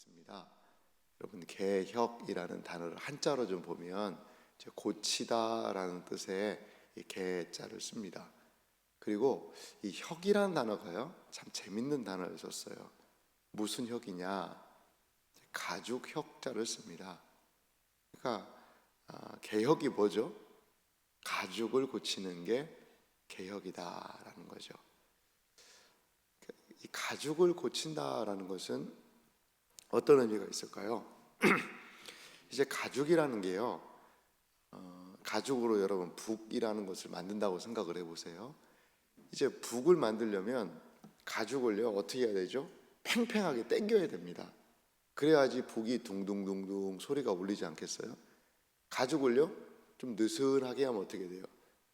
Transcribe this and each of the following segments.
있습니다. 여러분, 개혁이라는 단어를 한자로 좀 보면 고치다라는 뜻의 이 개자를 씁니다. 그리고 이 혁이라는 단어가요, 참 재밌는 단어를 썼어요. 무슨 혁이냐? 가죽 혁자를 씁니다. 그러니까 개혁이 뭐죠? 가죽을 고치는 게 개혁이다라는 거죠. 이 가죽을 고친다라는 것은 어떤 의미가 있을까요? 이제 가죽이라는 게요, 가죽으로 여러분 북이라는 것을 만든다고 생각을 해보세요. 이제 북을 만들려면 가죽을요 어떻게 해야 되죠? 팽팽하게 당겨야 됩니다. 그래야지 북이 둥둥둥둥 소리가 울리지 않겠어요? 가죽을요 좀 느슨하게 하면 어떻게 돼요?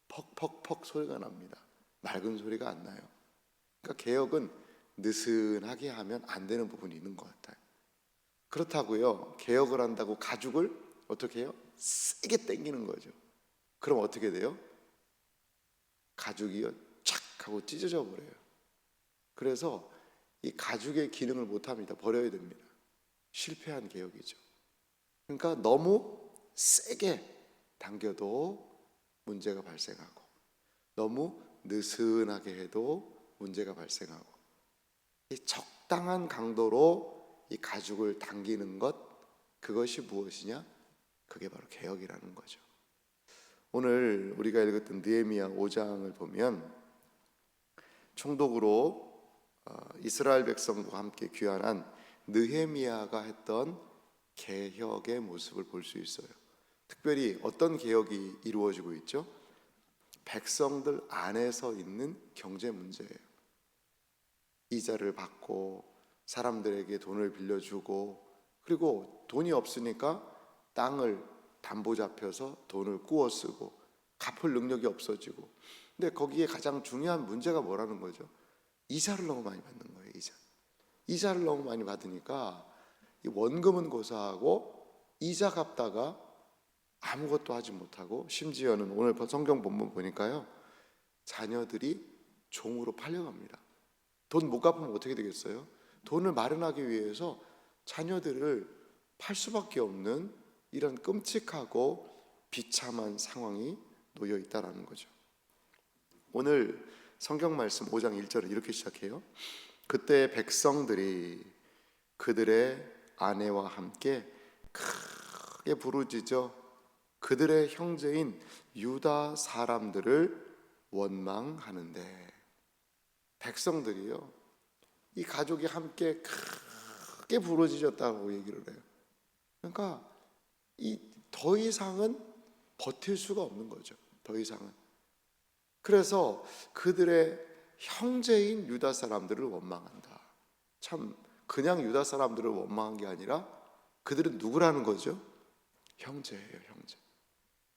퍽퍽퍽 소리가 납니다. 맑은 소리가 안 나요. 그러니까 개혁은 느슨하게 하면 안 되는 부분이 있는 것 같아요. 그렇다고요, 개혁을 한다고 가죽을 어떻게 해요? 세게 당기는 거죠. 그럼 어떻게 돼요? 가죽이요 착 하고 찢어져 버려요. 그래서 이 가죽의 기능을 못합니다. 버려야 됩니다. 실패한 개혁이죠. 그러니까 너무 세게 당겨도 문제가 발생하고, 너무 느슨하게 해도 문제가 발생하고, 이 적당한 강도로 이 가죽을 당기는 것, 그것이 무엇이냐? 그게 바로 개혁이라는 거죠. 오늘 우리가 읽었던 느헤미야 5장을 보면 총독으로 이스라엘 백성과 함께 귀환한 느헤미야가 했던 개혁의 모습을 볼 수 있어요. 특별히 어떤 개혁이 이루어지고 있죠? 백성들 안에서 있는 경제 문제예요. 이자를 받고 사람들에게 돈을 빌려주고, 그리고 돈이 없으니까 땅을 담보 잡혀서 돈을 꾸어 쓰고 갚을 능력이 없어지고. 근데 거기에 가장 중요한 문제가 뭐라는 거죠? 이자를 너무 많이 받는 거예요. 이자를 너무 많이 받으니까 이 원금은 고사하고 이자 갚다가 아무것도 하지 못하고, 심지어는 오늘 성경 본문 보니까요, 자녀들이 종으로 팔려갑니다. 돈 못 갚으면 어떻게 되겠어요? 돈을 마련하기 위해서 자녀들을 팔 수밖에 없는 이런 끔찍하고 비참한 상황이 놓여 있다라는 거죠. 오늘 성경 말씀 5장 1절을 이렇게 시작해요. 그때 백성들이 그들의 아내와 함께 크게 부르짖어 그들의 형제인 유다 사람들을 원망하는데, 백성들이요 이 가족이 함께 크게 부르짖었다고 얘기를 해요. 그러니까 더 이상은 버틸 수가 없는 거죠. 더 이상은. 그래서 그들의 형제인 유다 사람들을 원망한다. 참, 그냥 유다 사람들을 원망한 게 아니라 그들은 누구라는 거죠? 형제예요, 형제.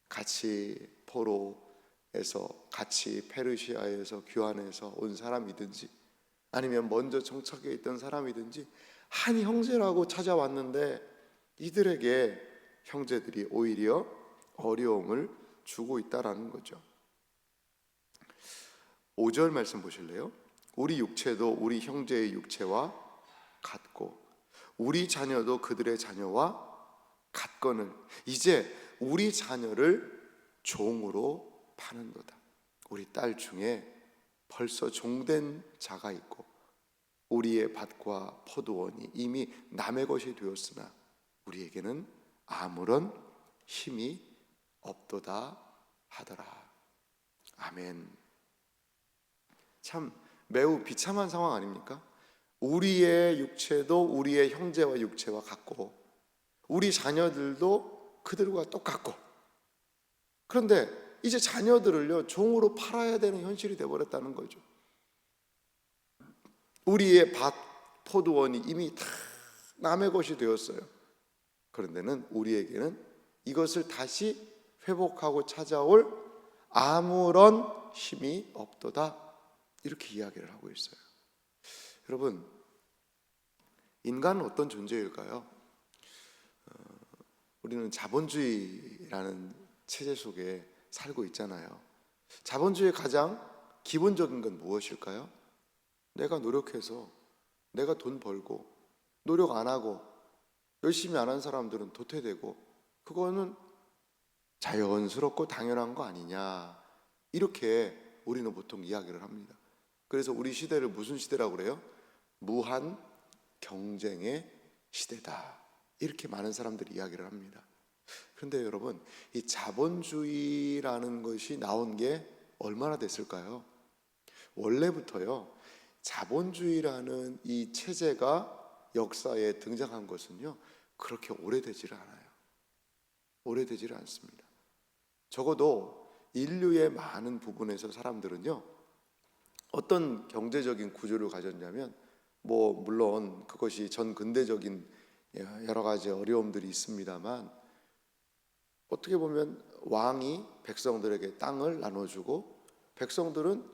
같이 포로에서, 같이 페르시아에서 귀환해서 온 사람이든지, 아니면 먼저 정착해 있던 사람이든지 한 형제라고 찾아왔는데, 이들에게 형제들이 오히려 어려움을 주고 있다라는 거죠. 5절 말씀 보실래요? 우리 육체도 우리 형제의 육체와 같고 우리 자녀도 그들의 자녀와 같거늘 이제 우리 자녀를 종으로 파는도다. 우리 딸 중에 벌써 종된 자가 있고 우리의 밭과 포도원이 이미 남의 것이 되었으나 우리에게는 아무런 힘이 없도다 하더라. 아멘. 참 매우 비참한 상황 아닙니까? 우리의 육체도 우리의 형제와 육체와 같고 우리 자녀들도 그들과 똑같고, 그런데 이제 자녀들을요 종으로 팔아야 되는 현실이 되어버렸다는 거죠. 우리의 밭, 포도원이 이미 다 남의 것이 되었어요. 그런데는 우리에게는 이것을 다시 회복하고 찾아올 아무런 힘이 없도다, 이렇게 이야기를 하고 있어요. 여러분, 인간은 어떤 존재일까요? 우리는 자본주의라는 체제 속에 살고 있잖아요. 자본주의의 가장 기본적인 건 무엇일까요? 내가 노력해서 내가 돈 벌고 노력 안 하고 열심히 안 한 사람들은 도태되고 그거는 자연스럽고 당연한 거 아니냐, 이렇게 우리는 보통 이야기를 합니다. 그래서 우리 시대를 무슨 시대라고 그래요? 무한 경쟁의 시대다, 이렇게 많은 사람들이 이야기를 합니다. 그런데 여러분, 이 자본주의라는 것이 나온 게 얼마나 됐을까요? 원래부터요, 자본주의라는 이 체제가 역사에 등장한 것은요, 그렇게 오래되지를 않아요. 오래되지를 않습니다. 적어도 인류의 많은 부분에서 사람들은요, 어떤 경제적인 구조를 가졌냐면, 물론 그것이 전 근대적인 여러 가지 어려움들이 있습니다만, 어떻게 보면 왕이 백성들에게 땅을 나눠주고 백성들은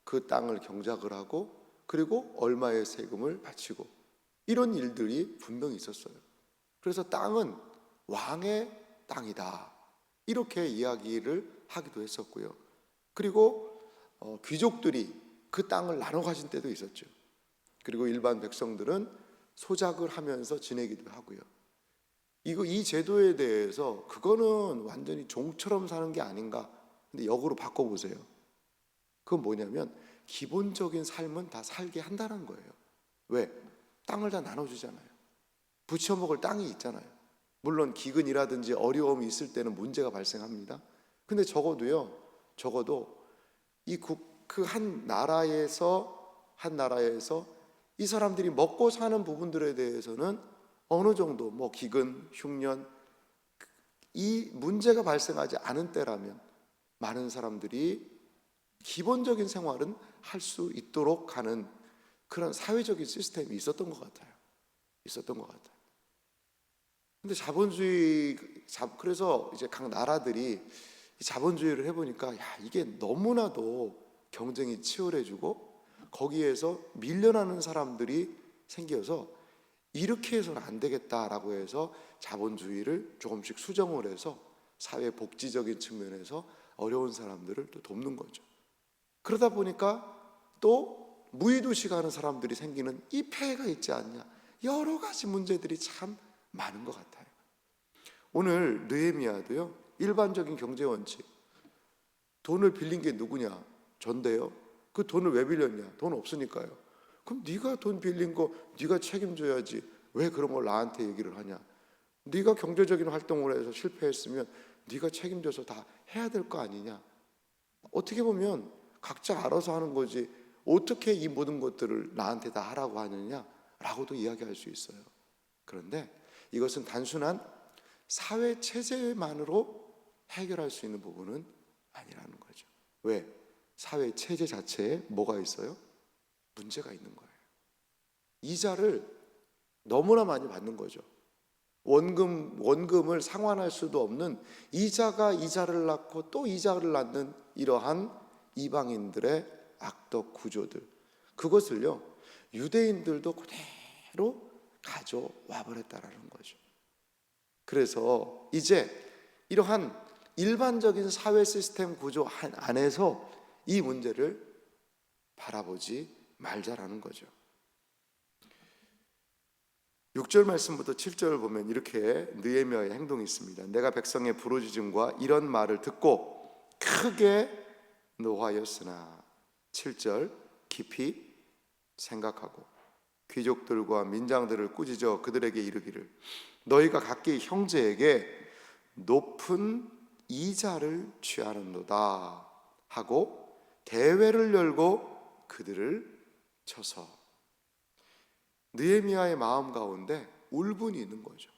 그 땅을 경작을 하고 그리고 얼마의 세금을 바치고, 이런 일들이 분명히 있었어요. 그래서 땅은 왕의 땅이다, 이렇게 이야기를 하기도 했었고요. 그리고 귀족들이 그 땅을 나눠 가진 때도 있었죠. 그리고 일반 백성들은 소작을 하면서 지내기도 하고요. 이 제도에 대해서 그거는 완전히 종처럼 사는 게 아닌가. 근데 역으로 바꿔보세요. 그건 뭐냐면 기본적인 삶은 다 살게 한다는 거예요. 왜? 땅을 다 나눠주잖아요. 부쳐먹을 땅이 있잖아요. 물론 기근이라든지 어려움이 있을 때는 문제가 발생합니다. 근데 적어도 그 한 나라에서 이 사람들이 먹고 사는 부분들에 대해서는 어느 정도 기근, 흉년, 이 문제가 발생하지 않은 때라면 많은 사람들이 기본적인 생활은 할 수 있도록 하는 그런 사회적인 시스템이 있었던 것 같아요. 근데 그래서 이제 각 나라들이 자본주의를 해보니까, 이게 너무나도 경쟁이 치열해지고 거기에서 밀려나는 사람들이 생겨서 이렇게 해서는 안 되겠다라고 해서 자본주의를 조금씩 수정을 해서 사회 복지적인 측면에서 어려운 사람들을 또 돕는 거죠. 그러다 보니까 또 무의도시가는 사람들이 생기는 이 폐해가 있지 않냐, 여러 가지 문제들이 참 많은 것 같아요. 오늘 느헤미야도요, 일반적인 경제 원칙, 돈을 빌린 게 누구냐? 전데요. 그 돈을 왜 빌렸냐? 돈 없으니까요. 그럼 네가 돈 빌린 거 네가 책임져야지, 왜 그런 걸 나한테 얘기를 하냐? 네가 경제적인 활동을 해서 실패했으면 네가 책임져서 다 해야 될 거 아니냐? 어떻게 보면 각자 알아서 하는 거지, 어떻게 이 모든 것들을 나한테 다 하라고 하느냐라고도 이야기할 수 있어요. 그런데 이것은 단순한 사회 체제만으로 해결할 수 있는 부분은 아니라는 거죠. 왜? 사회 체제 자체에 뭐가 있어요? 문제가 있는 거예요. 이자를 너무나 많이 받는 거죠. 원금을 상환할 수도 없는 이자가 이자를 낳고 또 이자를 낳는 이러한 이방인들의 악덕 구조들, 그것을요 유대인들도 그대로 가져와 버렸다라는 거죠. 그래서 이제 이러한 일반적인 사회 시스템 구조 안에서 이 문제를 바라보지 말자라는 거죠. 6절 말씀부터 7절을 보면 이렇게 느헤미야의 행동이 있습니다. 내가 백성의 부르짖음과 이런 말을 듣고 크게 노하였으나, 7절, 깊이 생각하고 귀족들과 민장들을 꾸짖어 그들에게 이르기를 너희가 각기 형제에게 높은 이자를 취하는도다 하고 대회를 열고 그들을 쳐서. 느헤미야의 마음 가운데 울분이 있는 거죠.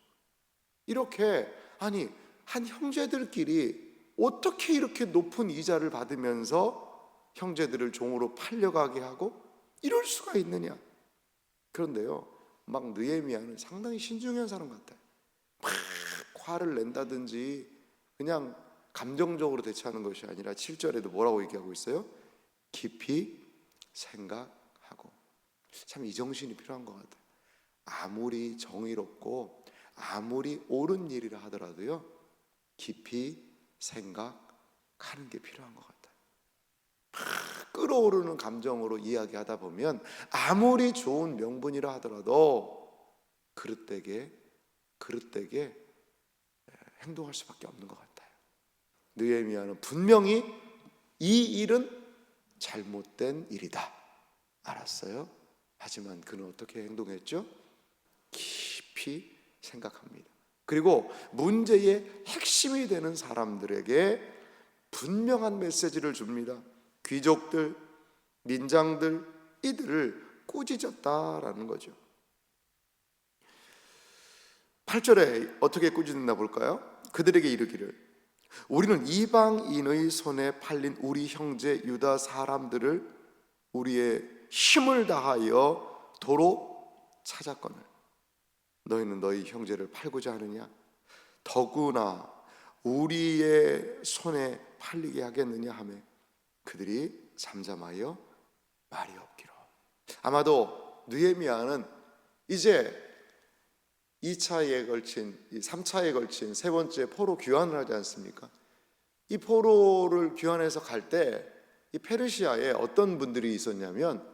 이렇게 한 형제들끼리 어떻게 이렇게 높은 이자를 받으면서 형제들을 종으로 팔려가게 하고 이럴 수가 있느냐. 그런데요, 막 느헤미야는 상당히 신중한 사람 같아요. 막 화를 낸다든지 그냥 감정적으로 대처하는 것이 아니라 7절에도 뭐라고 얘기하고 있어요? 깊이 생각하고. 참 이 정신이 필요한 것 같아요. 아무리 정의롭고 아무리 옳은 일이라 하더라도요, 깊이 생각하는 게 필요한 것 같아요. 끌어오르는 감정으로 이야기하다 보면 아무리 좋은 명분이라 하더라도 그릇되게 그릇되게 행동할 수밖에 없는 것 같아요. 느헤미야는 분명히 이 일은 잘못된 일이다 알았어요. 하지만 그는 어떻게 행동했죠? 깊이 생각합니다. 그리고 문제의 핵심이 되는 사람들에게 분명한 메시지를 줍니다. 귀족들, 민장들, 이들을 꾸짖었다라는 거죠. 8절에 어떻게 꾸짖는다 볼까요? 그들에게 이르기를 우리는 이방인의 손에 팔린 우리 형제 유다 사람들을 우리의 힘을 다하여 도로 찾았거늘 너희는 너희 형제를 팔고자 하느냐? 더구나 우리의 손에 팔리게 하겠느냐 하며 그들이 잠잠하여 말이 없기로. 아마도 느헤미야는 이제 2차에 걸친, 3차에 걸친 세 번째 포로 귀환을 하지 않습니까? 이 포로를 귀환해서 갈 때 이 페르시아에 어떤 분들이 있었냐면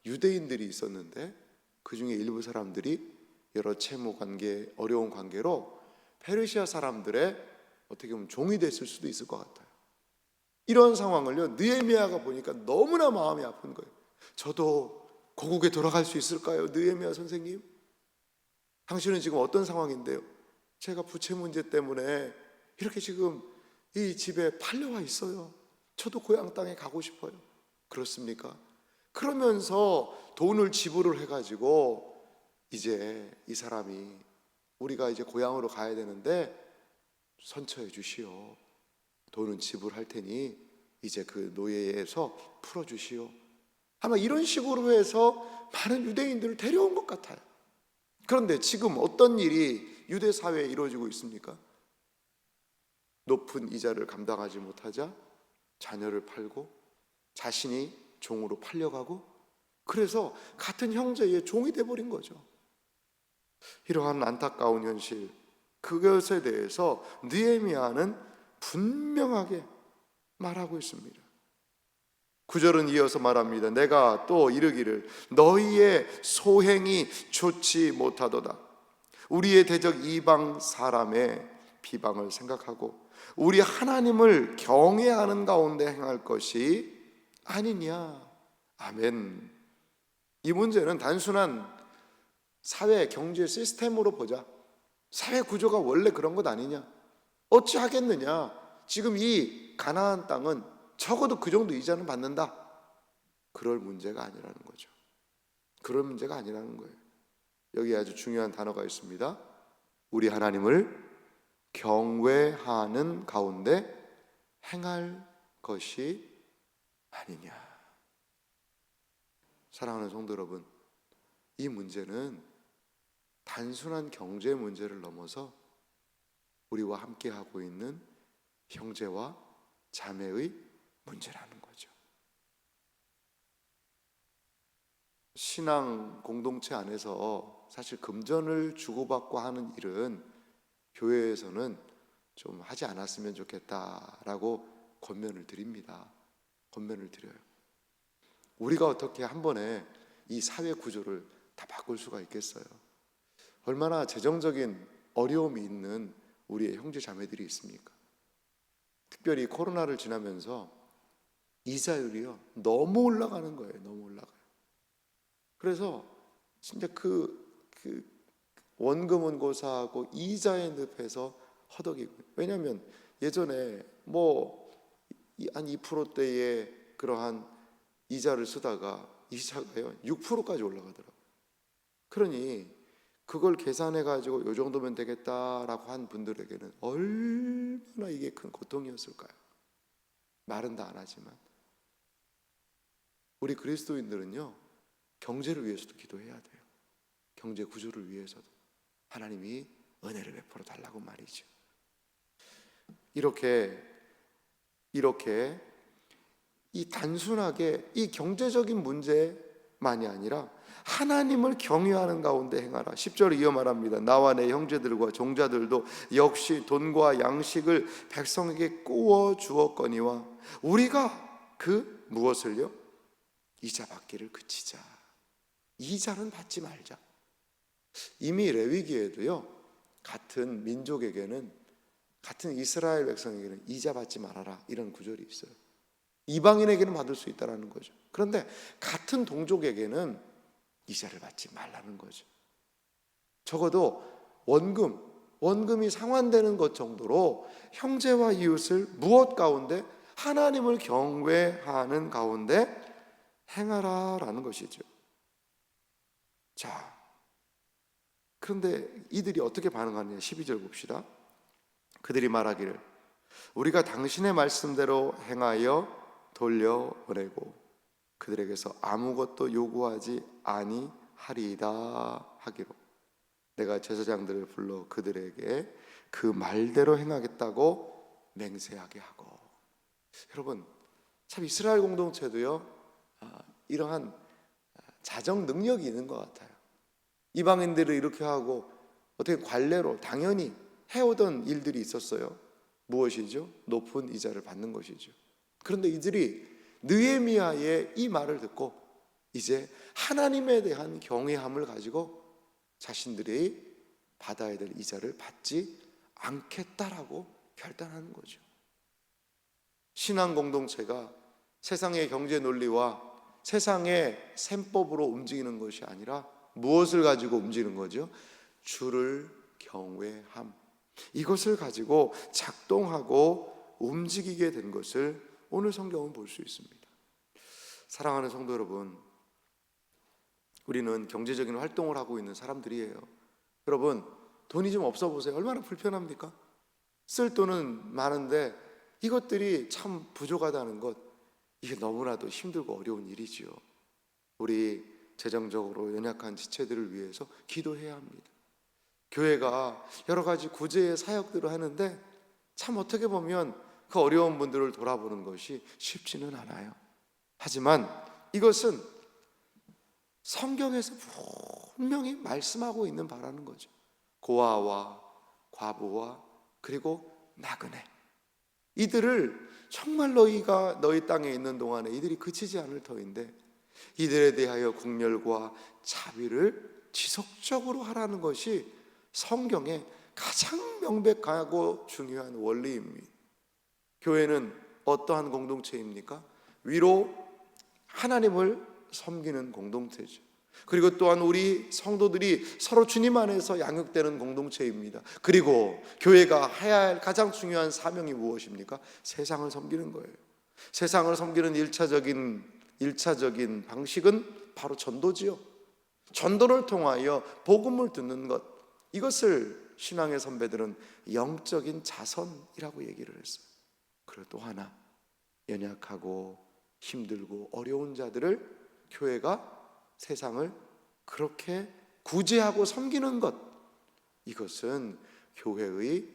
유대인들이 있었는데 그 중에 일부 사람들이 여러 채무 관계, 어려운 관계로 페르시아 사람들의 어떻게 보면 종이 됐을 수도 있을 것 같아요. 이런 상황을요 느헤미야가 보니까 너무나 마음이 아픈 거예요. 저도 고국에 돌아갈 수 있을까요? 느헤미야 선생님, 당신은 지금 어떤 상황인데요? 제가 부채 문제 때문에 이렇게 지금 이 집에 팔려와 있어요. 저도 고향 땅에 가고 싶어요. 그렇습니까? 그러면서 돈을 지불을 해가지고 이제 이 사람이 우리가 이제 고향으로 가야 되는데 선처해 주시오. 돈은 지불할 테니 이제 그 노예에서 풀어주시오. 아마 이런 식으로 해서 많은 유대인들을 데려온 것 같아요. 그런데 지금 어떤 일이 유대 사회에 이루어지고 있습니까? 높은 이자를 감당하지 못하자 자녀를 팔고 자신이 종으로 팔려가고 그래서 같은 형제의 종이 돼버린 거죠. 이러한 안타까운 현실, 그것에 대해서 느헤미야는 분명하게 말하고 있습니다. 9절은 이어서 말합니다. 내가 또 이르기를 너희의 소행이 좋지 못하도다. 우리의 대적 이방 사람의 비방을 생각하고 우리 하나님을 경외하는 가운데 행할 것이 아니냐. 아멘. 이 문제는 단순한 사회 경제 시스템으로 보자. 사회 구조가 원래 그런 것 아니냐. 어찌 하겠느냐. 지금 이 가나안 땅은 적어도 그 정도 이자는 받는다. 그럴 문제가 아니라는 거죠. 그럴 문제가 아니라는 거예요. 여기 아주 중요한 단어가 있습니다. 우리 하나님을 경외하는 가운데 행할 것이 아니냐. 사랑하는 성도 여러분, 이 문제는 단순한 경제 문제를 넘어서 우리와 함께하고 있는 형제와 자매의 문제라는 거죠. 신앙 공동체 안에서 사실 금전을 주고받고 하는 일은 교회에서는 좀 하지 않았으면 좋겠다라고 권면을 드립니다. 권면을 드려요. 우리가 어떻게 한 번에 이 사회 구조를 다 바꿀 수가 있겠어요? 얼마나 재정적인 어려움이 있는 우리의 형제 자매들이 있습니까? 특별히 코로나를 지나면서 이자율이요 너무 올라가는 거예요. 너무 올라가요. 그래서 진짜 그 원금은 고사하고 이자에 늪에서 허덕이고. 왜냐하면 예전에 한 2%대의 그러한 이자를 쓰다가 이자가요 6%까지 올라가더라고요. 그러니 그걸 계산해 가지고 요 정도면 되겠다라고 한 분들에게는 얼마나 이게 큰 고통이었을까요? 말은 다 안 하지만 우리 그리스도인들은요 경제를 위해서도 기도해야 돼요. 경제 구조를 위해서도 하나님이 은혜를 베풀어 달라고 말이죠. 이렇게 이 단순하게 이 경제적인 문제만이 아니라 하나님을 경외하는 가운데 행하라. 10절 이어 말합니다. 나와 내 형제들과 종자들도 역시 돈과 양식을 백성에게 꾸어 주었거니와 우리가 그 무엇을요? 이자 받기를 그치자. 이자는 받지 말자. 이미 레위기에도요 같은 민족에게는, 같은 이스라엘 백성에게는 이자 받지 말아라, 이런 구절이 있어요. 이방인에게는 받을 수 있다는 거죠. 그런데 같은 동족에게는 이자를 받지 말라는 거죠. 적어도 원금이 상환되는 것 정도로 형제와 이웃을 무엇 가운데? 하나님을 경외하는 가운데 행하라라는 것이죠. 자, 그런데 이들이 어떻게 반응하느냐, 12절 봅시다. 그들이 말하기를 우리가 당신의 말씀대로 행하여 돌려보내고 그들에게서 아무것도 요구하지 아니하리이다 하기로 내가 제사장들을 불러 그들에게 그 말대로 행하겠다고 맹세하게 하고. 여러분, 참 이스라엘 공동체도요, 이러한 자정 능력이 있는 것 같아요. 이방인들을 이렇게 하고 어떻게 관례로 당연히 해오던 일들이 있었어요. 무엇이죠? 높은 이자를 받는 것이죠. 그런데 이들이 느헤미야의 이 말을 듣고 이제 하나님에 대한 경외함을 가지고 자신들이 받아야 될 이자를 받지 않겠다라고 결단하는 거죠. 신앙 공동체가 세상의 경제 논리와 세상의 셈법으로 움직이는 것이 아니라 무엇을 가지고 움직이는 거죠? 주를 경외함, 이것을 가지고 작동하고 움직이게 된 것을 오늘 성경은 볼 수 있습니다. 사랑하는 성도 여러분, 우리는 경제적인 활동을 하고 있는 사람들이에요. 여러분, 돈이 좀 없어 보세요. 얼마나 불편합니까? 쓸 돈은 많은데 이것들이 참 부족하다는 것, 이게 너무나도 힘들고 어려운 일이지요. 우리 재정적으로 연약한 지체들을 위해서 기도해야 합니다. 교회가 여러 가지 구제의 사역들을 하는데 참 어떻게 보면 그 어려운 분들을 돌아보는 것이 쉽지는 않아요. 하지만 이것은 성경에서 분명히 말씀하고 있는 바라는 거죠. 고아와 과부와 그리고 나그네, 이들을 정말 너희가 너희 땅에 있는 동안에 이들이 그치지 않을 터인데 이들에 대하여 국렬과 자비를 지속적으로 하라는 것이 성경의 가장 명백하고 중요한 원리입니다. 교회는 어떠한 공동체입니까? 위로 하나님을 섬기는 공동체죠. 그리고 또한 우리 성도들이 서로 주님 안에서 양육되는 공동체입니다. 그리고 교회가 해야 할 가장 중요한 사명이 무엇입니까? 세상을 섬기는 거예요. 세상을 섬기는 일차적인 방식은 바로 전도지요. 전도를 통하여 복음을 듣는 것, 이것을 신앙의 선배들은 영적인 자선이라고 얘기를 했어요. 그리고 또 하나, 연약하고 힘들고 어려운 자들을 교회가 세상을 그렇게 구제하고 섬기는 것, 이것은 교회의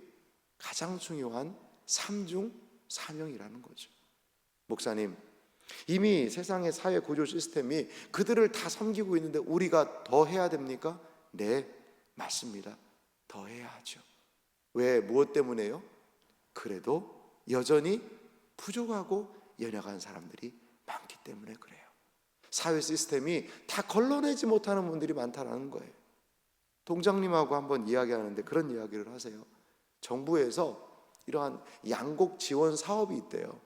가장 중요한 삼중 사명이라는 거죠. 목사님, 이미 세상의 사회 구조 시스템이 그들을 다 섬기고 있는데 우리가 더 해야 됩니까? 네, 맞습니다. 더 해야 하죠. 왜? 무엇 때문에요? 그래도 여전히 부족하고 연약한 사람들이 많기 때문에 그래요. 사회 시스템이 다 걸러내지 못하는 분들이 많다는 거예요. 동장님하고 한번 이야기하는데 그런 이야기를 하세요. 정부에서 이러한 양곡 지원 사업이 있대요.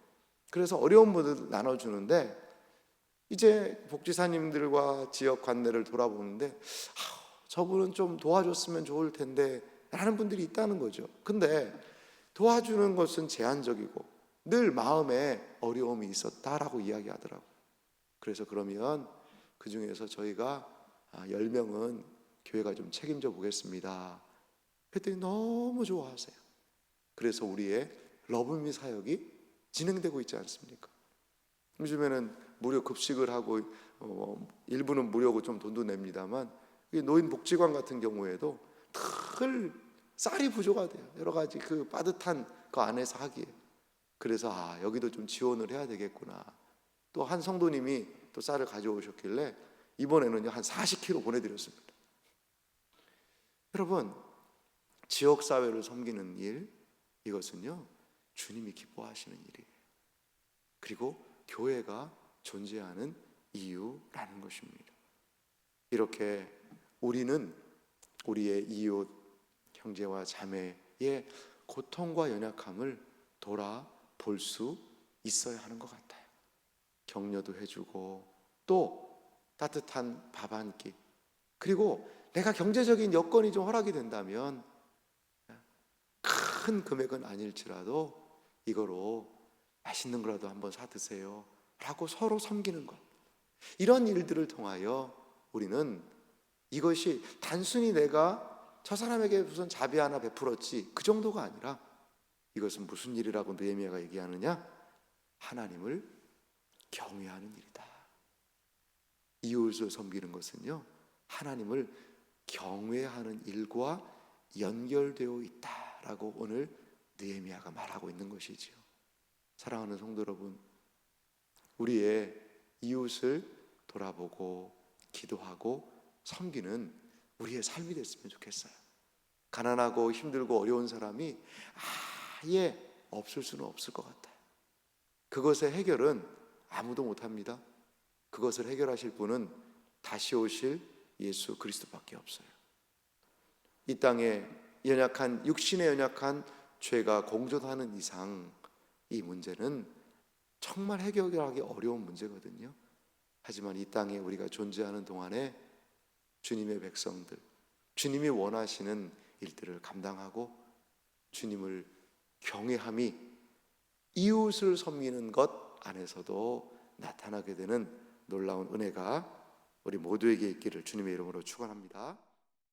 그래서 어려운 분들 나눠주는데 이제 복지사님들과 지역 관내를 돌아보는데 저분은 좀 도와줬으면 좋을 텐데 라는 분들이 있다는 거죠. 근데 도와주는 것은 제한적이고 늘 마음에 어려움이 있었다라고 이야기하더라고요. 그래서 그러면 그 중에서 저희가 10명은 교회가 좀 책임져 보겠습니다 그랬더니 너무 좋아하세요. 그래서 우리의 러브미 사역이 진행되고 있지 않습니까? 요즘에는 무료 급식을 하고 일부는 무료고 좀 돈도 냅니다만 노인복지관 같은 경우에도 늘 쌀이 부족하대요. 여러 가지 그 빠듯한 그 안에서 하기에. 그래서 여기도 좀 지원을 해야 되겠구나. 또 한 성도님이 또 쌀을 가져오셨길래 이번에는요 한 40kg 보내드렸습니다. 여러분, 지역사회를 섬기는 일, 이것은요 주님이 기뻐하시는 일이에요. 그리고 교회가 존재하는 이유라는 것입니다. 이렇게 우리는 우리의 이웃, 형제와 자매의 고통과 연약함을 돌아볼 수 있어야 하는 것 같아요. 격려도 해주고 또 따뜻한 밥 한 끼, 그리고 내가 경제적인 여건이 좀 허락이 된다면 큰 금액은 아닐지라도 이거로 맛있는 거라도 한번 사 드세요 라고 서로 섬기는 것, 이런 일들을 통하여 우리는 이것이 단순히 내가 저 사람에게 무슨 자비 하나 베풀었지 그 정도가 아니라, 이것은 무슨 일이라고 느헤미야가 얘기하느냐? 하나님을 경외하는 일이다. 이웃을 섬기는 것은요, 하나님을 경외하는 일과 연결되어 있다라고 오늘 느헤미야가 말하고 있는 것이지요. 사랑하는 성도 여러분, 우리의 이웃을 돌아보고 기도하고 섬기는 우리의 삶이 됐으면 좋겠어요. 가난하고 힘들고 어려운 사람이 아예 없을 수는 없을 것 같아요. 그것의 해결은 아무도 못합니다. 그것을 해결하실 분은 다시 오실 예수 그리스도밖에 없어요. 이 땅에 연약한, 육신에 연약한 죄가 공존하는 이상 이 문제는 정말 해결하기 어려운 문제거든요. 하지만 이 땅에 우리가 존재하는 동안에 주님의 백성들, 주님이 원하시는 일들을 감당하고 주님을 경외함이 이웃을 섬기는 것 안에서도 나타나게 되는 놀라운 은혜가 우리 모두에게 있기를 주님의 이름으로 축원합니다.